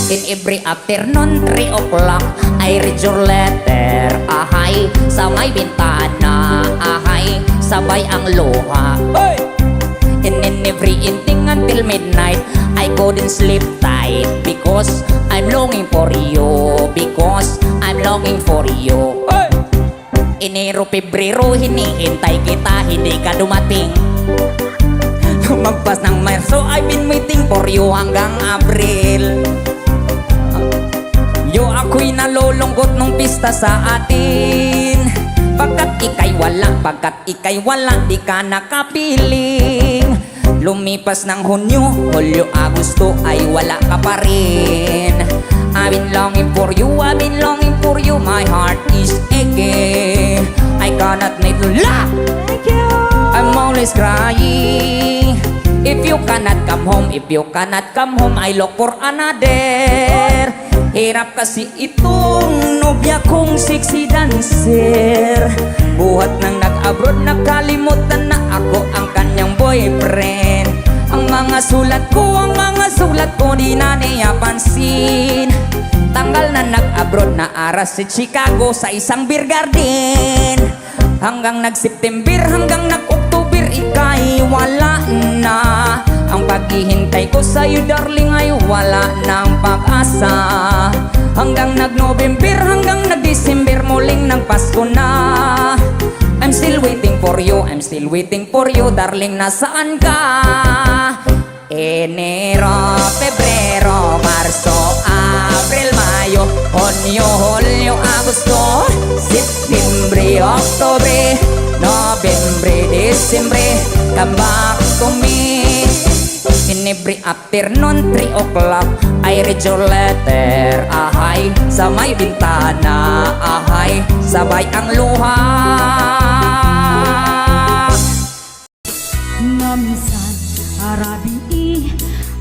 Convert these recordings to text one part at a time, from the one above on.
In every afternoon, 3 o'clock, I read your letter. Ahay, sa may bintana. Ahay, sabay ang luha. And in every evening until midnight, I couldn't sleep tight because I'm longing for you. Because I'm longing for you. Enero, Pebrero, hinihintay kita, hindi ka dumating. Magpas ng Marso, I've been waiting for you hanggang Abril. Yo, ako'y nalulungkot nung pista sa atin. Pagkat ika'y wala, di ka nakapiling. Lumipas ng Hunyo, Hulyo, Agosto, ay wala ka pa rin. I've been longing for you, I've been longing for you. My heart is aching, I cannot make you laugh. I'm always crying. If you cannot come home, if you cannot come home, I look for another. Hirap kasi itong nobya kong sexy dancer. Buhat nang nag-abroad, nakalimutan na ako ang kanyang boyfriend. Ang mga sulat ko di na niya pansin. Tanggal na nag-abroad, na aras sa Chicago sa isang beer garden. Hanggang nag-September, hanggang nag-October, ika'y wala na. Ang paghihintay ko sa'yo, darling, ay wala ng pag-asa. Hanggang nag-November, hanggang nag-December, muling ng Pasko na. I'm still waiting for you, I'm still waiting for you, darling, nasaan ka? Enero, Pebrero, Marso, Abril, Mayo, Hunyo, Hulyo, Agosto, Septembre, Oktobre, Nobyembre, Desembre, come back to me. In every afternoon, 3 o'clock, I read your letter. Ahay, sa may bintana. Ahay, sabay ang luha. Namisan, arabi,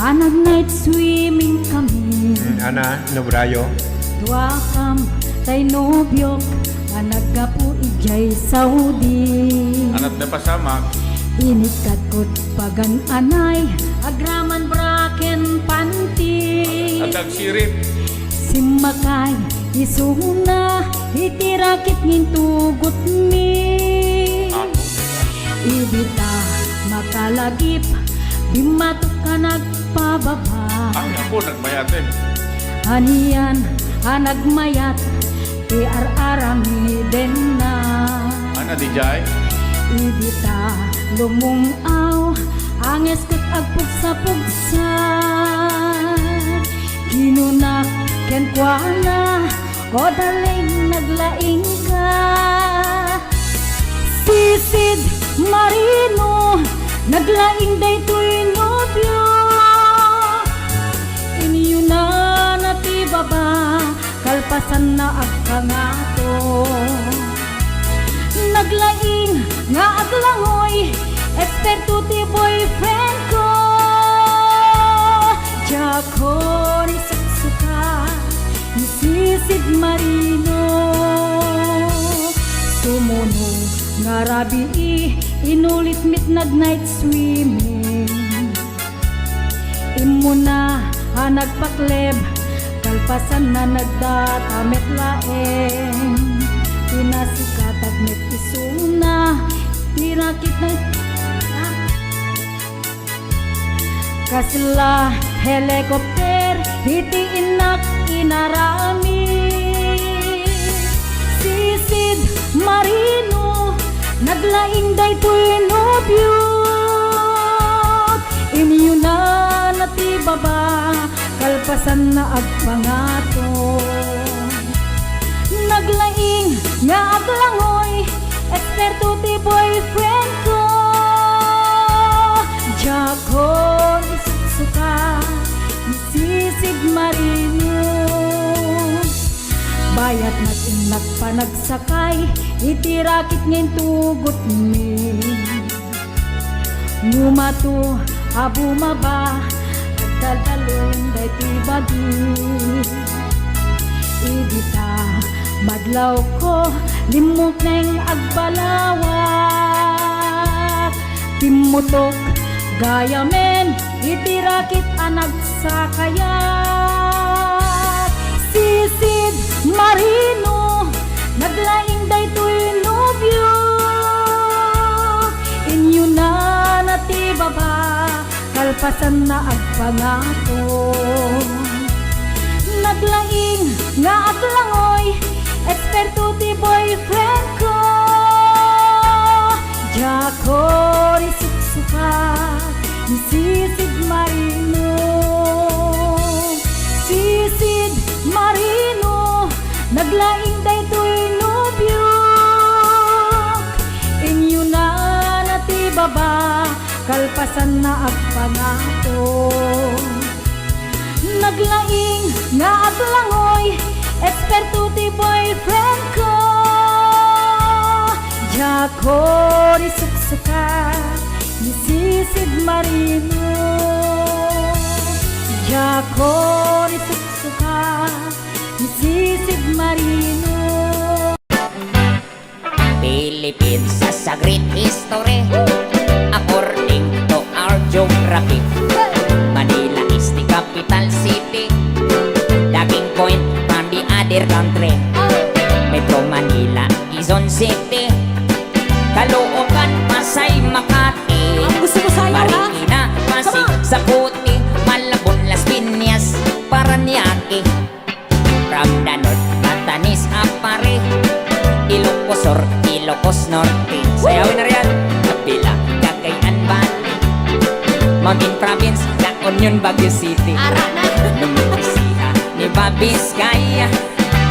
anag night swimming kami. Ana, nobrayo. Duakam, tay nobyok, anag gapu ijay Saudi. Anat na pasamak. Inikat ko't pagan anay, agraman braken panti. Atag sirip. Simakay, isuna, itirakit ngintugot mi. Ibita, makalagip, bimatok ka nagpababa. Ang ako nagmayatin. Haniyan, nagmayat, tiar-arami din na. Ana di jay? Ibita, lumungaw, anges ko't agpug sa pugsa. Ginunak, kenkwana, o daling naglaing ka. Sisid, marino, naglaing daytoy nobyo. Inyo na natibaba, kalpasan na agkangato. Naglaing nga aglangoy, eksperto ti boyfriend ko. Jako ni suksuka, ni sisid marino. Sumuno nga rabi, inulit midnight night swimming. Imo na nagpakleb, kalpasan na nagdatamit laeng. Pinasikat at met isuna, tirakit na kasla helikopter, hitiin na inarami. Sisid marino, naglaing daytoy nobyo. Inyo na natibaba, kalpasan na agpangato. Naglaing nga aglangoy, eksperto ti boyfriend ko. Jako isuksuka, isisid marino. Bayat natin nagpanagsakay, itirakit ngayon tugot mi. Ngumato, abumaba, agdaldalong day tibagi. Ibita, madlaw ko, limok neng agbalawak. Timutok, gaya men, itirakit anak sa kaya. marino, naglaing daytoy nobyo. Inyo na natibaba, kalpasan na agpangato. Naglaing nga aglangoy, eksperto ti boyfriend ko. Jako ri suksuka, ni sisid marino. Sisid marino, naglaing daytoy nobyo. Inyo na natibaba, kalpasan na agpangato. Naglaing nga aglangoy, eksperto ti boyfriend ko. Jako ri suksuka, ni sisid marino. Jako ri suksuka, ni sisid marino. Philippines sa great history, according to our geography. Manila is the capital city, dating point from the other country. Metro Manila, Quezon City, Caloocan, Pasay, Makati, Gusto mo sayo, ha? Marikina, Pasig, Saputi, Malabon, Las Piñas, Paranaque. From the north, Batanes, Apare, Ilocos Sur, Ilocos Norte. Sayawin na riyan. Kapila, Cagayan Valley, Mountain Province, La Union, Baguio City. Numisija, Nueva Vizcaya,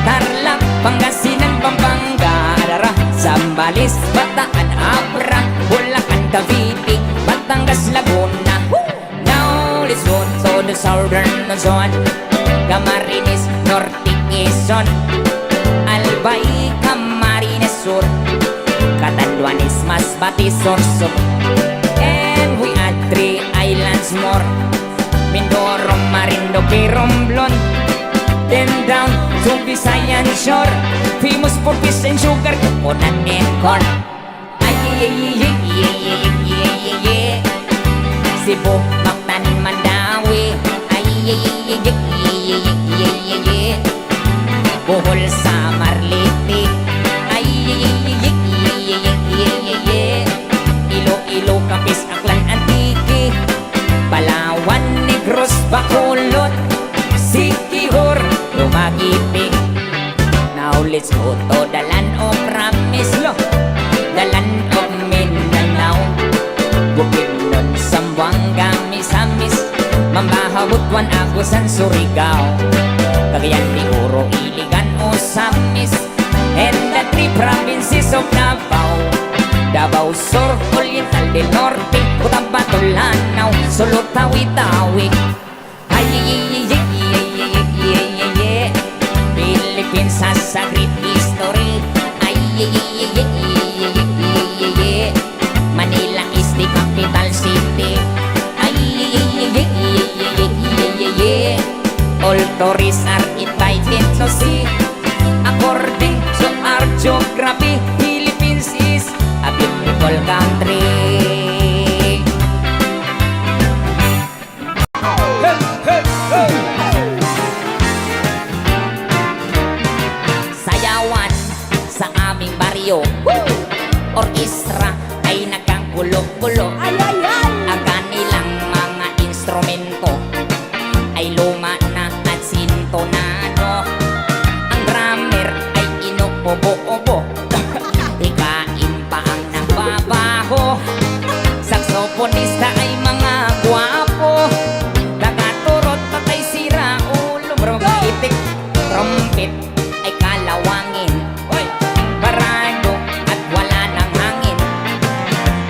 Tarlac, Pangasinan, Pampanga, Alara, Zambales, Bataan, Abra, Bulacan, Cavite, Batangas, Laguna. Now let's go to the southern zone, Camarines, Norte, Quezon, Albay, Camarines Sur, Catanduanes, Masbate, Sorsogon. And we add 3 islands more, Mindoro, Marinduque, Romblon. Then down to Visayan Shore, famous for fish and sugar, coconut and corn. Ay, Cebu, Mactan, Mandawi. Ay, Bohol, Samar, Leyte. Ay, Iloilo, Capiz, Aklan, Antique, Palawan, Negros, Bacolod, Siquijor, Dumaguete. Now let's go to the land of promise, the land of Mindanao, Bukidnon, Zamboanga, Misamis, Mambahabutuan, Agusan, Surigao, Cagayan, Mindoro, Iligan, Osamis, and the 3 provinces of Davao, Davao Sur, Oriental del Norte, Cotabato, Lanao, Sulu, Tawi-Tawi. Philippines has a great history. Manila is the capital city. All tourists are invited to see. According to our geography, Philippines is a beautiful country. Sayawan sa aming baryo, orkestra ay nagkagulo-gulo. Ang kanilang mga instrumento ay luma na at sintonado. Ang drummer ay inuubo-ubo, ikain pa ang nagbabaho. Saksoponista ay mga gwapo, nagaturot patay sira ulo. Bromitik, trumpet ay kalawangin, barado at wala ng hangin.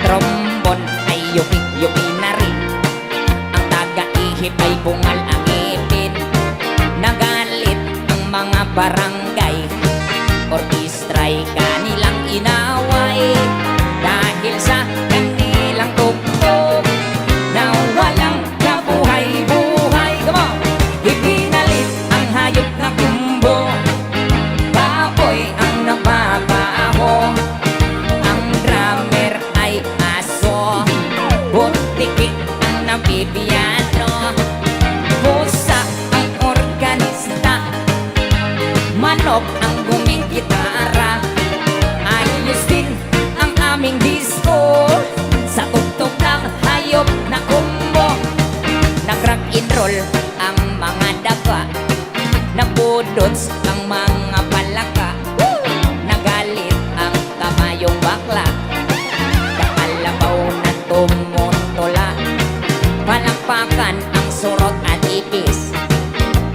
Trombon ay yupi-yupi na rin, ang taga-ihip ay bungal ang ipin. Nagalit ang mga barangay, orkestra'y kanilang inaway. Dahil sa kanilang tugtog na walang kabuhay-buhay. Come on! Ipinalit ang hayop na kumbo, baboy ang nababaho. Ang drummer ay aso, butikik ang nabibiyano. Pusa ang organista, man tunog ang gumigitara. Ayos din ang aming disco, sa tugtog ng hayop na kumbo. Nag-rock and roll ang mga daga, nabudots ang mga palaka. Nagalit ang kamayong bakla, nakalabaw na tumutula. Palakpakan ang surot at ipis,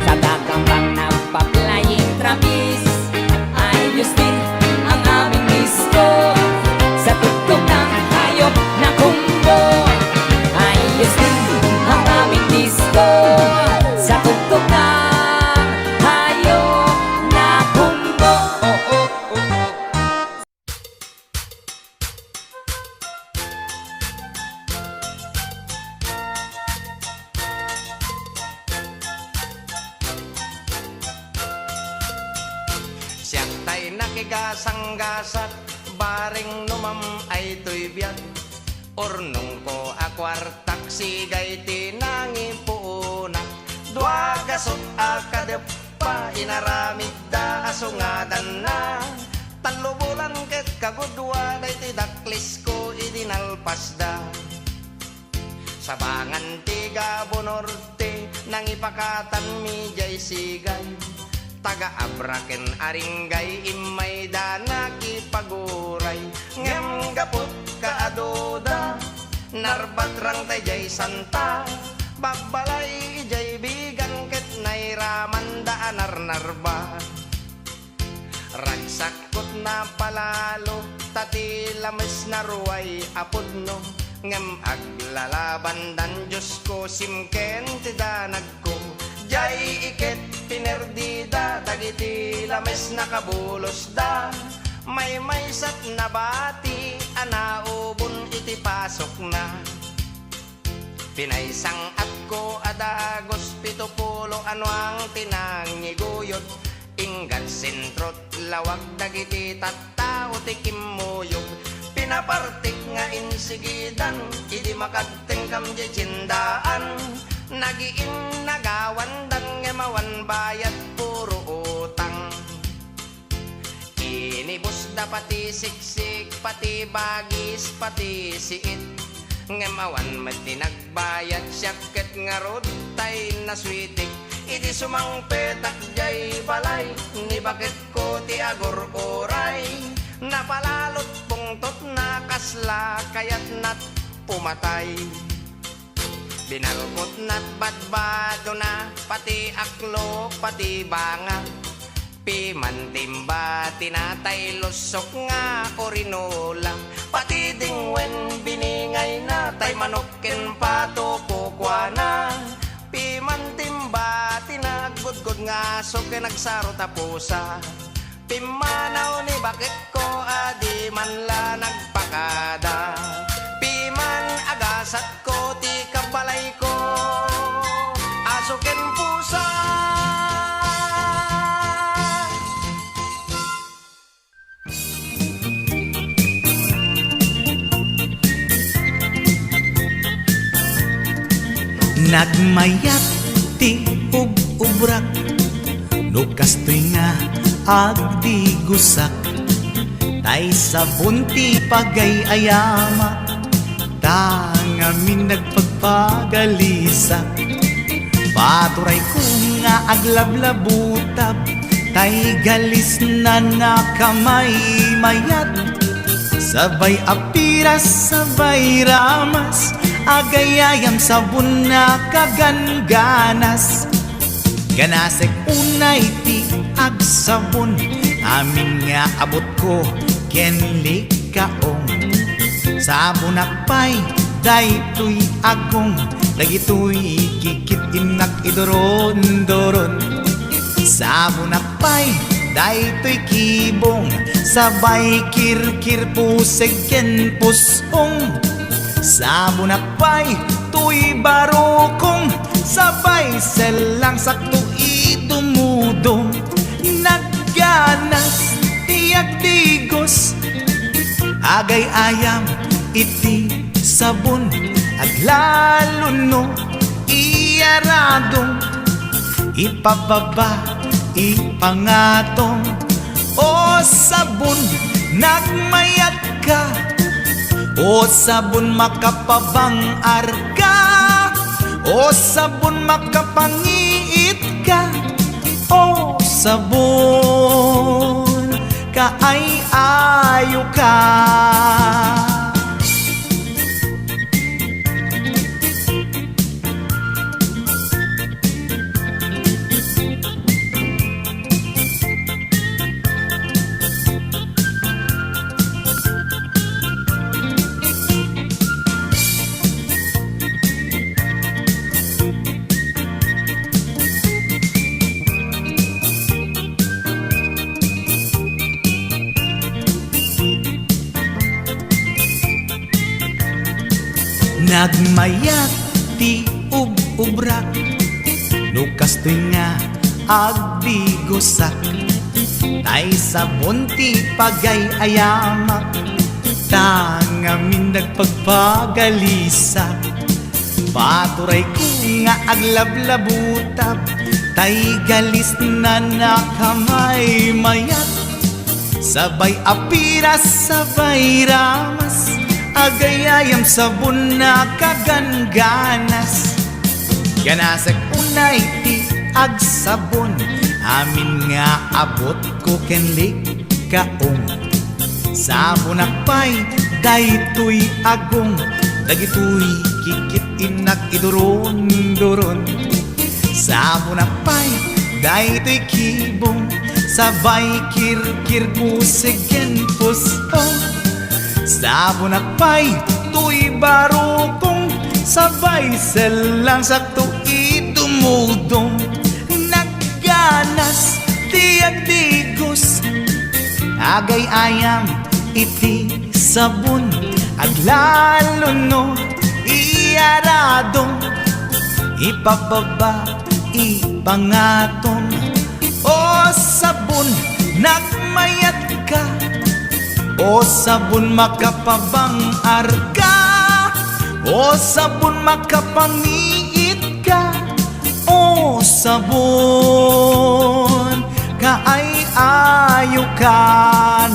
sa gagambang nagpa-flying trapeze. Ayos din ang aming disco, sa tugtog ng hayop na kumbo. Ayos din ang aming disco, sa tugtog ng hayop na kumbo. Siyak tay nakigasang-gasat, baring numam ay tuy biyag. Ornong ko akwartak, sigay tinangi puunak. Dua gasot akadep pa, inaramid da asungadan na. Talubulan ket kagudwa, day tidaklis ko idinalpas da. Sabangan tiga bonorte, nang ipakatan mi jay sigay. Taga-abraken aringgay, imay dana kipaguray. Ngem gapot kaadoda, narbat rang tay jay santa. Bagbalay jay bigan ket nairaman da anar-narba. Ragsakot na palalo, tati lames na ruway apudno. Ngem aglalaban dan Diyos ko, simken tidanag ko. Jay iket pinerdida, dagiti lames nakabulos da. May sat na bati, anaubon iti pasok na. Pinaysang at ko adagos, 70 ano ang tinangiguyod. Inggan sentrot lawag dagiti tattao tikimuyog. Pinapartik nga insigidan, idi makagtengkam di cindaan. Nagiin nagawan dan ngemawan bayad puro utang. Inibus da pati siksik, pati bagis, pati siit. Ngemawan mati nagbayad syaket ngarod tay naswitik. Iti sumang petak jay balay, ni bakit ko ti agor oray. Napalalot pungtot na kasla, kayat nat pumatay. Binalkot na't badbado na, pati aklo, pati banga. Pimantimba, tinatay lusok nga orinola. Pati dingwen biningay na, tay manokken patupo kwa na. Pimantimba, tinagudgod nga sok nagsaro tapusa. Pimanaw ni bakit ko adi man la nagpakada. Piman agasat ko ti kabalay ko, asukin pusa. Nagmayat ti ub-ubrak, nukastoy nga agdi gusak. Tay sabon ti pagay-ayama, tangamin nagpagpagalisak. Paturay ko nga aglablabutab, tay galis na nakamay mayat. Sabay apiras, sabay ramas, agayayam sabon na kaganganas. Ganasek unay ti agsabon, amin nga abot ko kenli kaong. Sabon akpay, daytoy agong, dagitoy kikit inak idoron-doron. Sabon akpay, daytoy kibong, sabay kirkir puseg ken pusong. Sabon akpay, tuy barukong, sabay selang sakto idumudong. Nagganas tiyak digos, agay ayam iti sabon. Aglalo no iyaradong, ipababa ipangatong. O sabon, nagmayat ka. O sabon, makapabangar ka. O sabon, makapangiit ka. O sabon, kaay-ayo ka. Nagmayat ti ub-ubrak, nukas to'y nga agbigosak. Tay sabon ti pagay-ayamak, tangamin nagpagpagalisak. Paturay ko nga aglablabutab, tay galis na nakamay mayat. Sabay apiras, sabay ramas, agayayam sabon na kaganganas. Ganasag unay ti agsabon, amin nga abot ko kenlik kaong. Sabon akpay, daytoy agong, dagitoy kikit inak iduron-duron. Sabon akpay, daytoy kibong, sabay kirkir pusigen pusong. Sabon akpay, tuy barukong, sabay selang sakto idumudong. Nagganas, tiyak digos, agay ayam, iti sabon. Aglalo no, iyaradong, ipababa, ipangatong. O sabon, nagmayat ka. O sabon, makapabangar ka. O sabon, makapangiit ka. O sabon, kaay-ayo ka.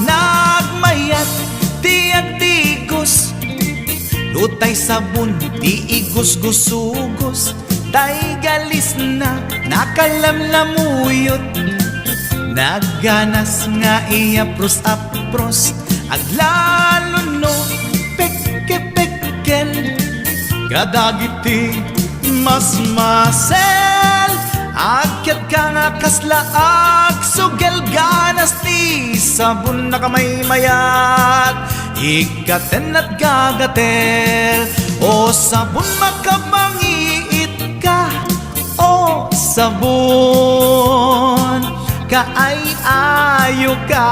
Nagmayat, tiyak digos, lutay sabon, di igos-gusugos. Tay galis na, nakalamlamuyot. Nagganas nga iapros-apros, aglalo no, pekke-pekken. Kadagiti mas-masel, akyat ka nga kaslaag, sugel ganas ti sabon na kamay mayat. Ikaten at gagatel, o sabon makabangiit ka. O sabon, kaay-ayo ka.